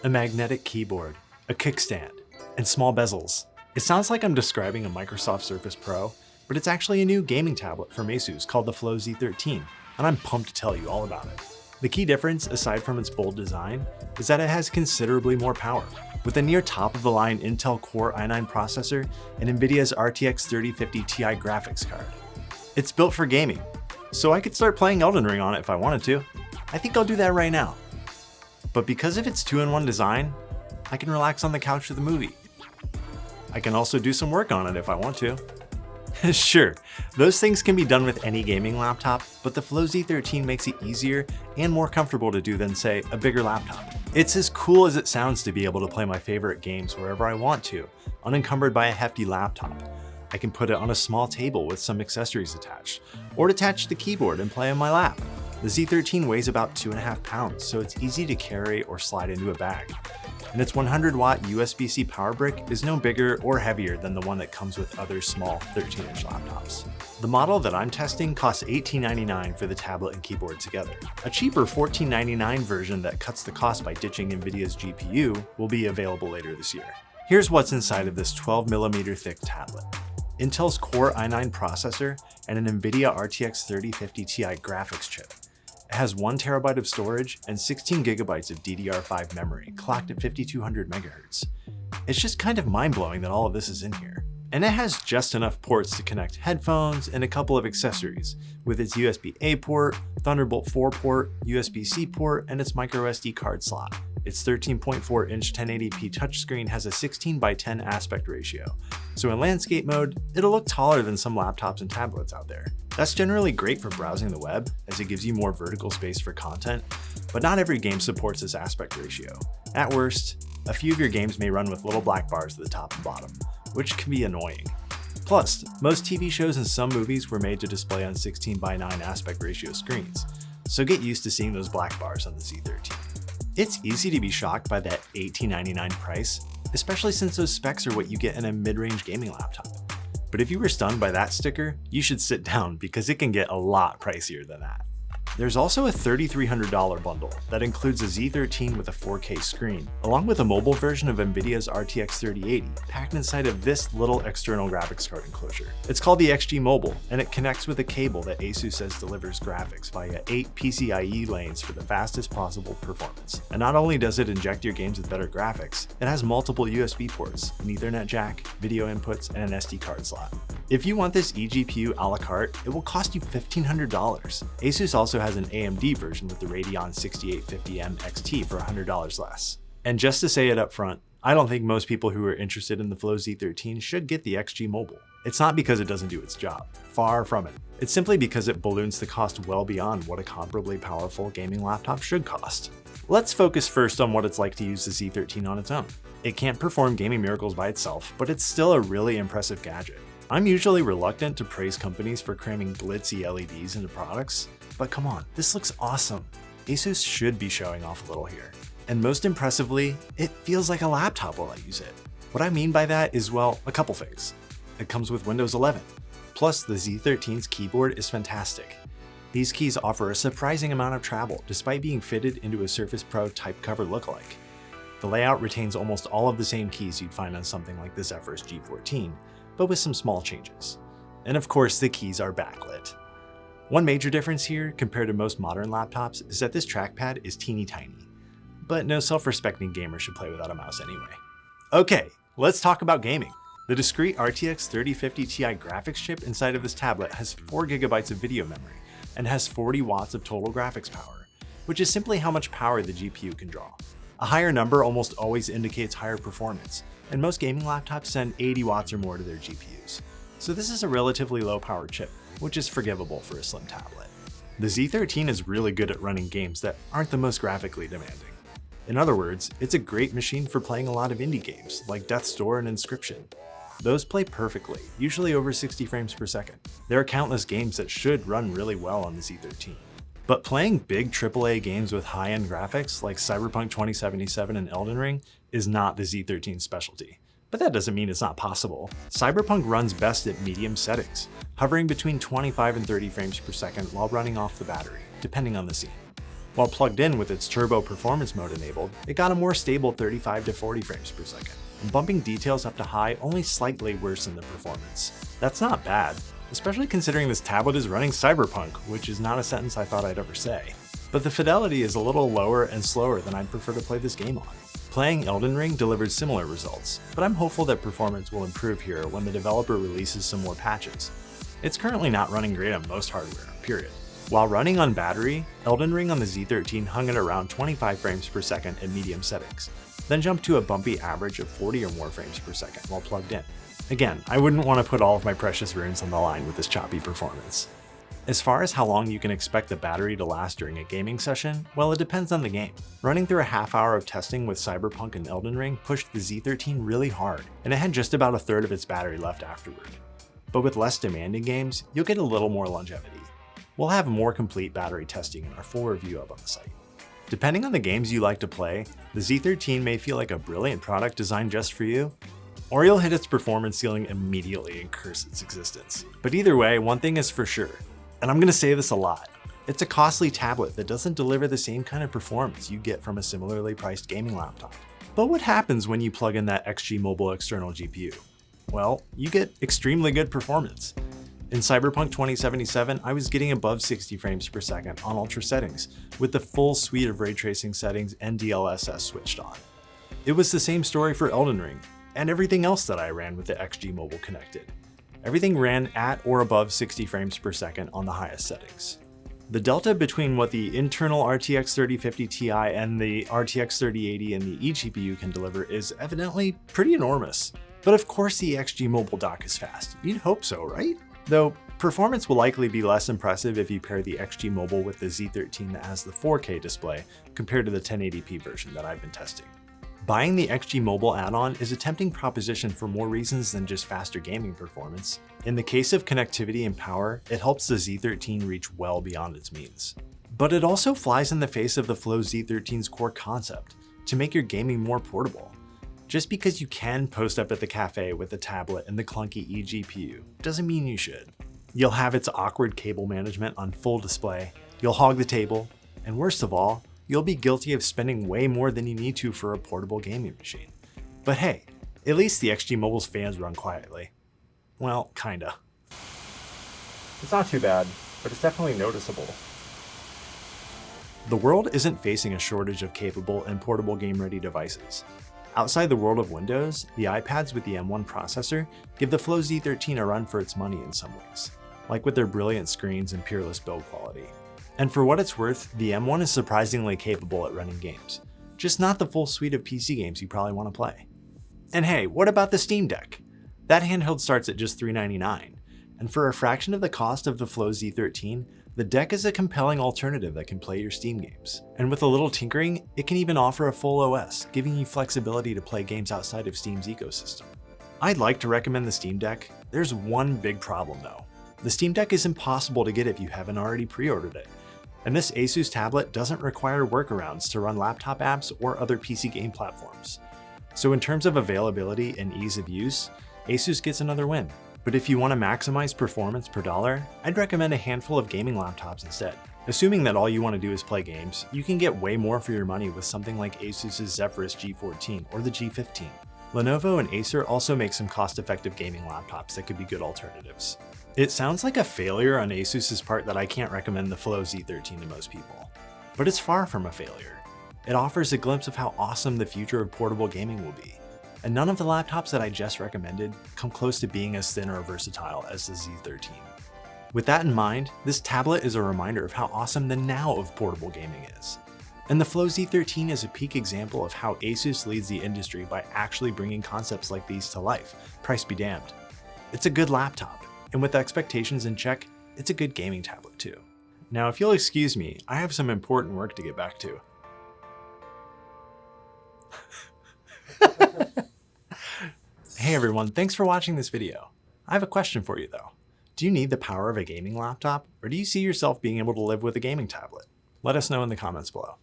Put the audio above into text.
a magnetic keyboard, a kickstand, and small bezels. It sounds like I'm describing a Microsoft Surface Pro, but it's actually a new gaming tablet from ASUS called the Flow Z13, and I'm pumped to tell you all about it. The key difference, aside from its bold design, is that it has considerably more power. With a near top-of-the-line Intel Core i9 processor and NVIDIA's RTX 3050 Ti graphics card. It's built for gaming, so I could start playing Elden Ring on it if I wanted to. I think I'll do that right now. But because of its 2-in-1 design, I can relax on the couch with a movie. I can also do some work on it if I want to. Sure, those things can be done with any gaming laptop, but the Flow Z13 makes it easier and more comfortable to do than, say, a bigger laptop. It's as cool as it sounds to be able to play my favorite games wherever I want to, unencumbered by a hefty laptop. I can put it on a small table with some accessories attached, or detach the keyboard and play on my lap. The Z13 weighs about 2.5 pounds, so it's easy to carry or slide into a bag. And its 100-watt USB-C power brick is no bigger or heavier than the one that comes with other small 13-inch laptops. The model that I'm testing costs $1899 for the tablet and keyboard together. A cheaper $1499 version that cuts the cost by ditching NVIDIA's GPU will be available later this year. Here's what's inside of this 12mm thick tablet. Intel's Core i9 processor and an NVIDIA RTX 3050 Ti graphics chip. It has 1TB of storage and 16GB of DDR5 memory, clocked at 5200 MHz. It's just kind of mind-blowing that all of this is in here. And it has just enough ports to connect headphones and a couple of accessories, with its USB-A port, Thunderbolt 4 port, USB-C port, and its microSD card slot. Its 13.4-inch 1080p touchscreen has a 16:10 aspect ratio, so in landscape mode, it'll look taller than some laptops and tablets out there. That's generally great for browsing the web, as it gives you more vertical space for content, but not every game supports this aspect ratio. At worst, a few of your games may run with little black bars at the top and bottom, which can be annoying. Plus, most TV shows and some movies were made to display on 16:9 aspect ratio screens, so get used to seeing those black bars on the Z13. It's easy to be shocked by that $1899 price, especially since those specs are what you get in a mid-range gaming laptop. But if you were stunned by that sticker, you should sit down because it can get a lot pricier than that. There's also a $3,300 bundle that includes a Z13 with a 4K screen, along with a mobile version of NVIDIA's RTX 3080 packed inside of this little external graphics card enclosure. It's called the XG Mobile, and it connects with a cable that ASUS says delivers graphics via 8 PCIe lanes for the fastest possible performance. And not only does it inject your games with better graphics, it has multiple USB ports, an Ethernet jack, video inputs, and an SD card slot. If you want this eGPU a la carte, it will cost you $1,500. ASUS also has an AMD version with the Radeon 6850M XT for $100 less. And just to say it up front, I don't think most people who are interested in the Flow Z13 should get the XG Mobile. It's not because it doesn't do its job, far from it. It's simply because it balloons the cost well beyond what a comparably powerful gaming laptop should cost. Let's focus first on what it's like to use the Z13 on its own. It can't perform gaming miracles by itself, but it's still a really impressive gadget. I'm usually reluctant to praise companies for cramming glitzy LEDs into products, but come on, this looks awesome. ASUS should be showing off a little here. And most impressively, it feels like a laptop while I use it. What I mean by that is, well, a couple things. It comes with Windows 11. Plus, the Z13's keyboard is fantastic. These keys offer a surprising amount of travel, despite being fitted into a Surface Pro type cover lookalike. The layout retains almost all of the same keys you'd find on something like the Zephyrus G14, but with some small changes. And of course, the keys are backlit. One major difference here, compared to most modern laptops, is that this trackpad is teeny tiny. But no self-respecting gamer should play without a mouse anyway. Okay, let's talk about gaming. The discrete RTX 3050 Ti graphics chip inside of this tablet has 4GB of video memory and has 40 watts of total graphics power, which is simply how much power the GPU can draw. A higher number almost always indicates higher performance, and most gaming laptops send 80 watts or more to their GPUs. So this is a relatively low power chip, which is forgivable for a slim tablet. The Z13 is really good at running games that aren't the most graphically demanding. In other words, it's a great machine for playing a lot of indie games, like Death's Door and Inscription. Those play perfectly, usually over 60 frames per second. There are countless games that should run really well on the Z13. But playing big AAA games with high-end graphics like Cyberpunk 2077 and Elden Ring is not the Z13's specialty. But that doesn't mean it's not possible. Cyberpunk runs best at medium settings, hovering between 25 and 30 frames per second while running off the battery, depending on the scene. While plugged in with its turbo performance mode enabled, it got a more stable 35 to 40 frames per second, and bumping details up to high only slightly worsened the performance. That's not bad, especially considering this tablet is running Cyberpunk, which is not a sentence I thought I'd ever say. But the fidelity is a little lower and slower than I'd prefer to play this game on. Playing Elden Ring delivered similar results, but I'm hopeful that performance will improve here when the developer releases some more patches. It's currently not running great on most hardware, period. While running on battery, Elden Ring on the Z13 hung at around 25 frames per second at medium settings, then jumped to a bumpy average of 40 or more frames per second while plugged in. Again, I wouldn't want to put all of my precious runes on the line with this choppy performance. As far as how long you can expect the battery to last during a gaming session, well, it depends on the game. Running through a half hour of testing with Cyberpunk and Elden Ring pushed the Z13 really hard, and it had just about a third of its battery left afterward. But with less demanding games, you'll get a little more longevity. We'll have more complete battery testing in our full review up on the site. Depending on the games you like to play, the Z13 may feel like a brilliant product designed just for you, or you'll hit its performance ceiling immediately and curse its existence. But either way, one thing is for sure, and I'm gonna say this a lot, it's a costly tablet that doesn't deliver the same kind of performance you get from a similarly priced gaming laptop. But what happens when you plug in that XG Mobile external GPU? Well, you get extremely good performance. In Cyberpunk 2077, I was getting above 60 frames per second on ultra settings, with the full suite of ray tracing settings and DLSS switched on. It was the same story for Elden Ring, and everything else that I ran with the XG Mobile connected. Everything ran at or above 60 frames per second on the highest settings. The delta between what the internal RTX 3050 Ti and the RTX 3080 and the eGPU can deliver is evidently pretty enormous. But of course the XG Mobile dock is fast. You'd hope so, right? Though performance will likely be less impressive if you pair the XG Mobile with the Z13 that has the 4K display compared to the 1080p version that I've been testing. Buying the XG Mobile add-on is a tempting proposition for more reasons than just faster gaming performance. In the case of connectivity and power, it helps the Z13 reach well beyond its means. But it also flies in the face of the Flow Z13's core concept, to make your gaming more portable. Just because you can post up at the cafe with a tablet and the clunky eGPU doesn't mean you should. You'll have its awkward cable management on full display, you'll hog the table, and worst of all, you'll be guilty of spending way more than you need to for a portable gaming machine. But hey, at least the XG Mobile's fans run quietly. Well, kinda. It's not too bad, but it's definitely noticeable. The world isn't facing a shortage of capable and portable game-ready devices. Outside the world of Windows, the iPads with the M1 processor give the Flow Z13 a run for its money in some ways, like with their brilliant screens and peerless build quality. And for what it's worth, the M1 is surprisingly capable at running games, just not the full suite of PC games you probably want to play. And hey, what about the Steam Deck? That handheld starts at just $399, and for a fraction of the cost of the Flow Z13, the deck is a compelling alternative that can play your Steam games. And with a little tinkering, it can even offer a full OS, giving you flexibility to play games outside of Steam's ecosystem. I'd like to recommend the Steam Deck. There's one big problem though. The Steam Deck is impossible to get if you haven't already pre-ordered it. And this ASUS tablet doesn't require workarounds to run laptop apps or other PC game platforms. So in terms of availability and ease of use, ASUS gets another win. But if you want to maximize performance per dollar, I'd recommend a handful of gaming laptops instead. Assuming that all you want to do is play games, you can get way more for your money with something like ASUS's Zephyrus G14 or the G15. Lenovo and Acer also make some cost-effective gaming laptops that could be good alternatives. It sounds like a failure on ASUS's part that I can't recommend the Flow Z13 to most people. But it's far from a failure. It offers a glimpse of how awesome the future of portable gaming will be. And none of the laptops that I just recommended come close to being as thin or versatile as the Z13. With that in mind, this tablet is a reminder of how awesome the now of portable gaming is. And the Flow Z13 is a peak example of how ASUS leads the industry by actually bringing concepts like these to life, price be damned. It's a good laptop, and with expectations in check, it's a good gaming tablet too. Now if you'll excuse me, I have some important work to get back to. Hey everyone, thanks for watching this video. I have a question for you though. Do you need the power of a gaming laptop, or do you see yourself being able to live with a gaming tablet? Let us know in the comments below.